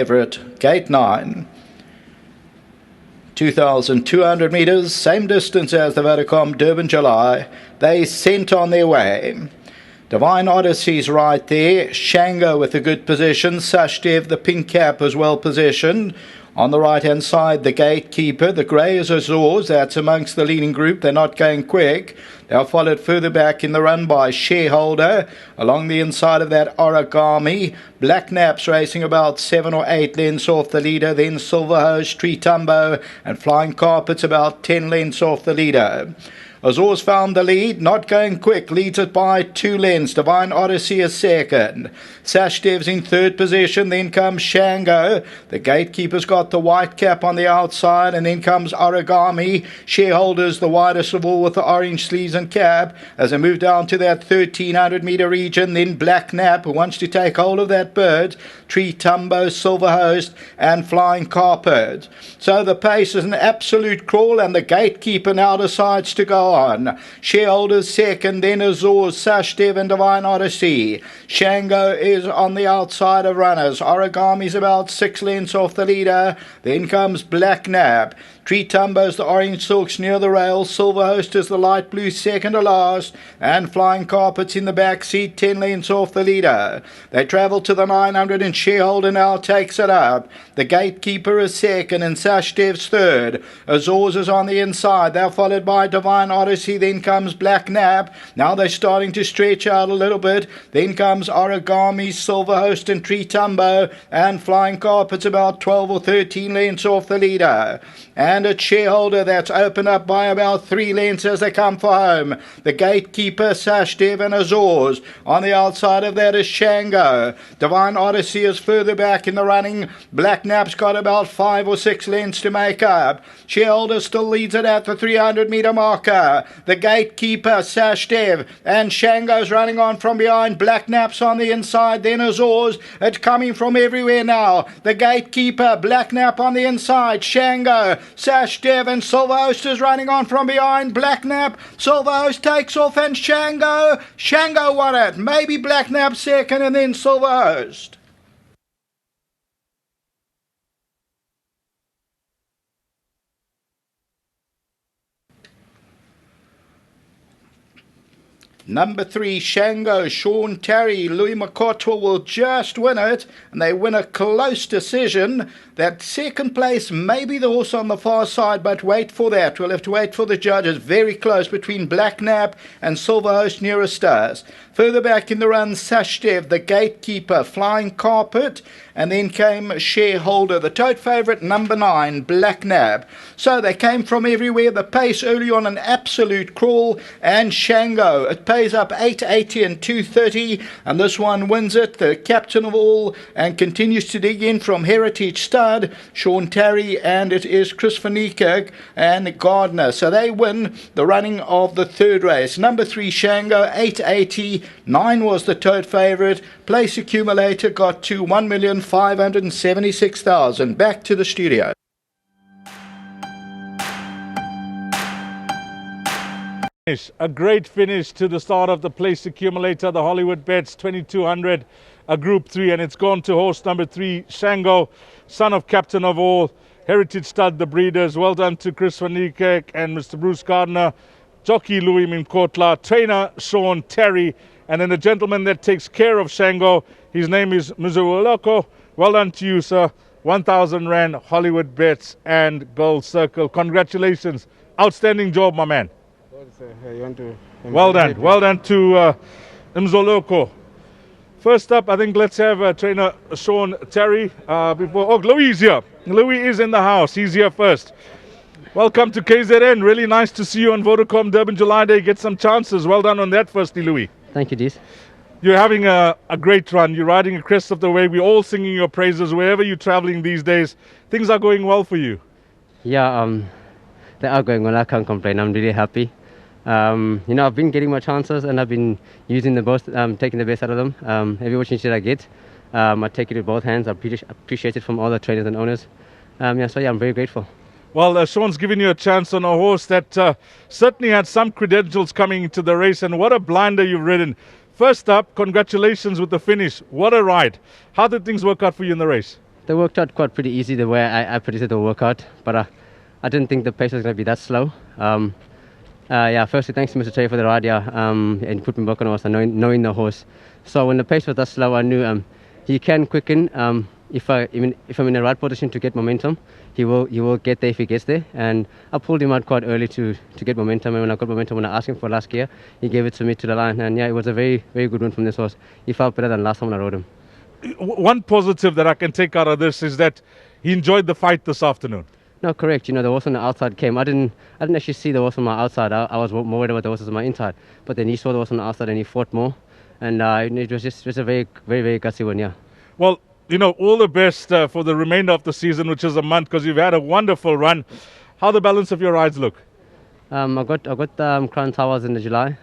Favourite, gate 9. 2,200 metres, same distance as the Vodacom Durban July. They sent on their way. Divine Odyssey's right there. Shango with a good position. Sashdev, the pink cap, is well positioned. On the right-hand side, the gatekeeper. The grey is Azores. That's amongst the leading group. They're not going quick. They're followed further back in the run by Shareholder. Along the inside of that, Origami. Black Naps racing about 7 or 8 lengths off the leader. Then Silver Hose, Tree Tumbo, and Flying Carpets about 10 lengths off the leader. Azores found the lead, not going quick, leads it by 2 lengths. Divine Odyssey is second. Sashdev's in third position, then comes Shango. The gatekeeper's got the white cap on the outside, and then comes Origami. Shareholders, the widest of all with the orange sleeves and cap. As they move down to that 1,300 metre region, then Black Nap, who wants to take hold of that bird. Tree Tumbo, Silver Host, and Flying Carpet. So the pace is an absolute crawl, and the gatekeeper now decides to go on. Shareholders second, then Azores, Sashdev, and Divine Odyssey. Shango is on the outside of runners. Origami's about 6 lengths off the leader. Then comes Black Nap. Tree Tumbo's the orange silks near the rail. Silver Host is the light blue second to last. And Flying Carpets in the back seat, 10 lengths off the leader. They travel to the 900 and Shareholder now takes it up. The gatekeeper is second and Sashdev's third. Azores is on the inside. They're followed by Divine Odyssey. Then comes Black Nap. Now they're starting to stretch out a little bit. Then comes Origami, Silver Host, and Tree Tumbo. And Flying Carpets about 12 or 13 lengths off the leader. And a Shareholder that's opened up by about 3 lengths as they come for home. The gatekeeper, Sashdev, and Azores. On the outside of that is Shango. Divine Odyssey is further back in the running. Black Nap's got about 5 or 6 lengths to make up. Shareholder still leads it at the 300 metre marker. The gatekeeper, Sashdev, and Shango's running on from behind. Black Nap's on the inside, then Azores. It's coming from everywhere now. The gatekeeper, Black Nap on the inside. Shango, Sashdev, and Silver Host is running on from behind. Black Nap, Silver Host takes off, and Shango won it. Maybe Black Nap second, and then Silver Host. Number 3, Shango, Tarry, Mxhotwa will just win it, and they win a close decision. That second place may be the horse on the far side, but wait for that. We'll have to wait for the judges. Very close between Black Nap and Silver Host nearest us. Further back in the run, Sashdev, the gatekeeper, Flying Carpet, and then came Shareholder, the tote favourite, number 9, Black Nap. So they came from everywhere. The pace early on an absolute crawl, and Shango, it pays up 8.80 and 2.30, and this one wins it. The captain of all, and continues to dig in from Heritage Stud, Tarry, and it is Chris van Niekerk and Gardner. So they win the running of the third race. Number 3, Shango, 8.80. 9 was the tote favourite. Place accumulator got to 1,576,000. Back to the studio. A great finish to the start of the place accumulator, the Hollywoodbets 2200, a Group 3, and it's gone to horse number 3, Shango, son of captain of all, Heritage Stud, the breeders. Well done to Chris van Niekerk and Mr. Bruce Gardner, jockey Louis Mxhotwa, trainer Sean Tarry, and then the gentleman that takes care of Shango, his name is Mxhotwa. Well done to you, sir. 1,000 Rand, Hollywoodbets and Gold Circle. Congratulations. Outstanding job, my man. Well done to Mxhotwa. First up, I think let's have trainer Sean Tarry. Louis is here. Louis is in the house. He's here first. Welcome to KZN. Really nice to see you on Vodacom Durban July Day. Get some chances. Well done on that, firstly, Louis. Thank you, Dees. You're having a great run. You're riding a crest of the wave. We're all singing your praises wherever you're traveling these days. Things are going well for you. Yeah, they are going well. I can't complain. I'm really happy. I've been getting my chances, and I've been using the most, taking the best out of them. Every opportunity I get, I take it with both hands. I appreciate it from all the trainers and owners. I'm very grateful. Well, Sean's given you a chance on a horse that certainly had some credentials coming into the race, and what a blinder you've ridden. First up, congratulations with the finish. What a ride. How did things work out for you in the race? They worked out quite pretty easy the way I predicted they'll work out, but I didn't think the pace was going to be that slow. Yeah, firstly, thanks to Mr. Tarry for the ride, and put me back on the horse and knowing the horse. So when the pace was that slow, I knew he can quicken. If I'm in the right position to get momentum, he will get there if he gets there. And I pulled him out quite early to get momentum. And when I got momentum, when I asked him for last gear, he gave it to me to the line. And yeah, it was a very, very good win from this horse. He felt better than last time when I rode him. One positive that I can take out of this is that he enjoyed the fight this afternoon. No, correct. The horse on the outside came. I didn't actually see the horse on my outside. I was more worried about the horses on my inside. But then he saw the horse on the outside and he fought more. And it was just a very, very, very gutsy one, yeah. Well, all the best for the remainder of the season, which is a month, because you've had a wonderful run. How the balance of your rides look? I got Crown Towers in July.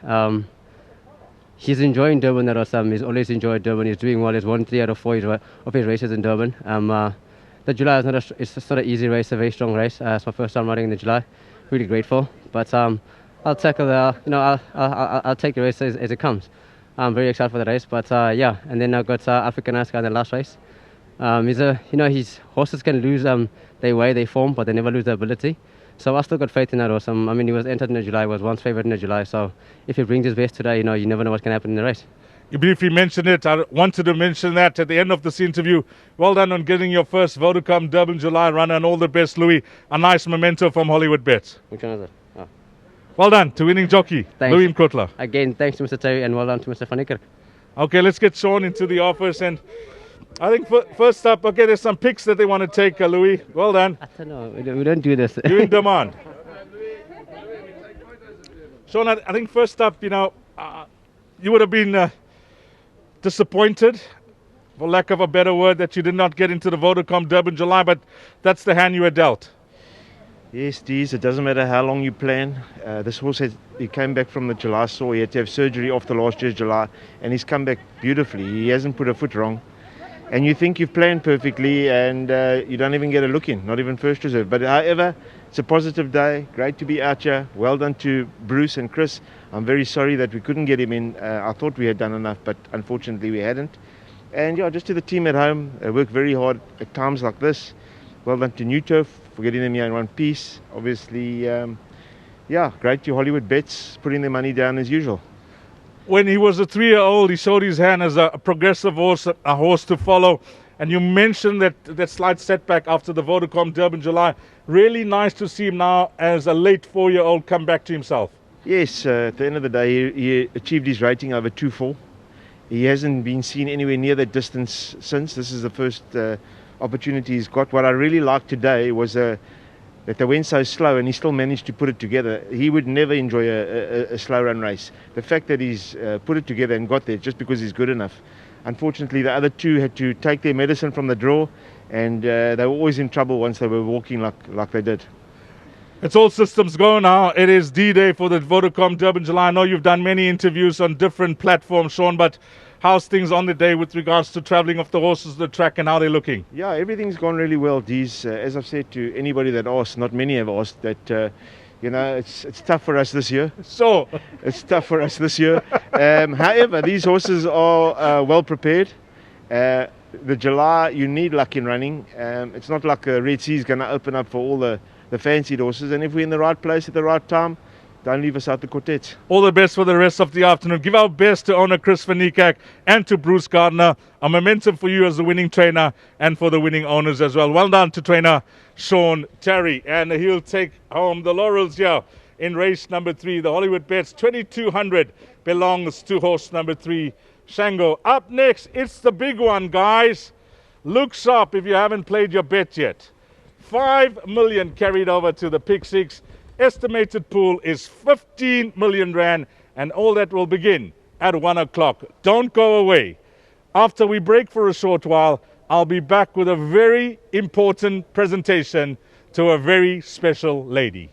He's enjoying Durban. That was he's always enjoyed Durban. He's doing well. He's won 3 out of 4 of his races in Durban. The July is it's not an easy race, a very strong race. It's my first time riding in the July. Really grateful, but I'll tackle I'll take the race as it comes. I'm very excited for the race, but yeah. And then I've got African Aska in the last race. His horses can lose their way, their form, but they never lose their ability. So I still got faith in that horse. He was entered in the July, was once favourite in the July. So if he brings his best today, you never know what can happen in the race. You briefly mentioned it. I wanted to mention that at the end of this interview. Well done on getting your first Vodacom Durban July run, and all the best, Louis. A nice memento from Hollywoodbets. Which one is it? Oh. Well done to winning jockey, Thanks. Louis Mxhotwa. Again, thanks to Mr. Tarry, and well done to Mr. Van Niekerk. Okay, let's get Sean into the office. And I think first up, okay, there's some picks that they want to take, Louis. Well done. I don't know. We don't do this. You're in demand. Sean, I think first up, you would have been disappointed, for lack of a better word, that you did not get into the Vodacom Durban July, but that's the hand you were dealt. Yes, Dees, it doesn't matter how long you plan. This horse, he came back from the July Saw. He had to have surgery after last year's July, and he's come back beautifully. He hasn't put a foot wrong. And you think you've planned perfectly, and you don't even get a look in, not even first reserve. But however, it's a positive day. Great to be out here. Well done to Bruce and Chris. I'm very sorry that we couldn't get him in. I thought we had done enough, but unfortunately we hadn't. And yeah, just to the team at home, they work very hard at times like this. Well done to Mxhotwa for getting them here in one piece. Obviously, great to Hollywoodbets, putting their money down as usual. When he was a 3-year-old, he showed his hand as a progressive horse, a horse to follow. And you mentioned that slight setback after the Vodacom Durban July. Really nice to see him now as a late 4-year-old come back to himself. Yes, at the end of the day, he achieved his rating over 2-4. He hasn't been seen anywhere near that distance since. This is the first opportunity he's got. What I really liked today was that they went so slow and he still managed to put it together. He would never enjoy a slow run race. The fact that he's put it together and got there just because he's good enough. Unfortunately, the other two had to take their medicine from the draw, and they were always in trouble once they were walking like they did. It's all systems go now. It is D-Day for the Vodacom Durban July. I know you've done many interviews on different platforms, Sean, but how's things on the day with regards to travelling of the horses to the track and how they're looking? Yeah, everything's gone really well, Dees. As I've said to anybody that asked, not many have asked, that it's tough for us this year. So it's tough for us this year. However, these horses are well prepared. The July, you need luck in running. It's not like the Red Sea is going to open up for all the fancied horses. And if we're in the right place at the right time, don't leave us out the quartet. All the best for the rest of the afternoon. Give our best to owner Chris Van Niekerk and to Bruce Gardner. A momentum for you as the winning trainer and for the winning owners as well. Well done to trainer Sean Tarry. And he'll take home the laurels here in race number 3. The Hollywoodbets 2200 belongs to horse number 3, Shango. Up next, it's the big one, guys. Look sharp if you haven't played your bet yet. 5 million carried over to the pick 6. Estimated pool is 15 million rand, and all that will begin at 1 o'clock. Don't go away. After we break for a short while, I'll be back with a very important presentation to a very special lady.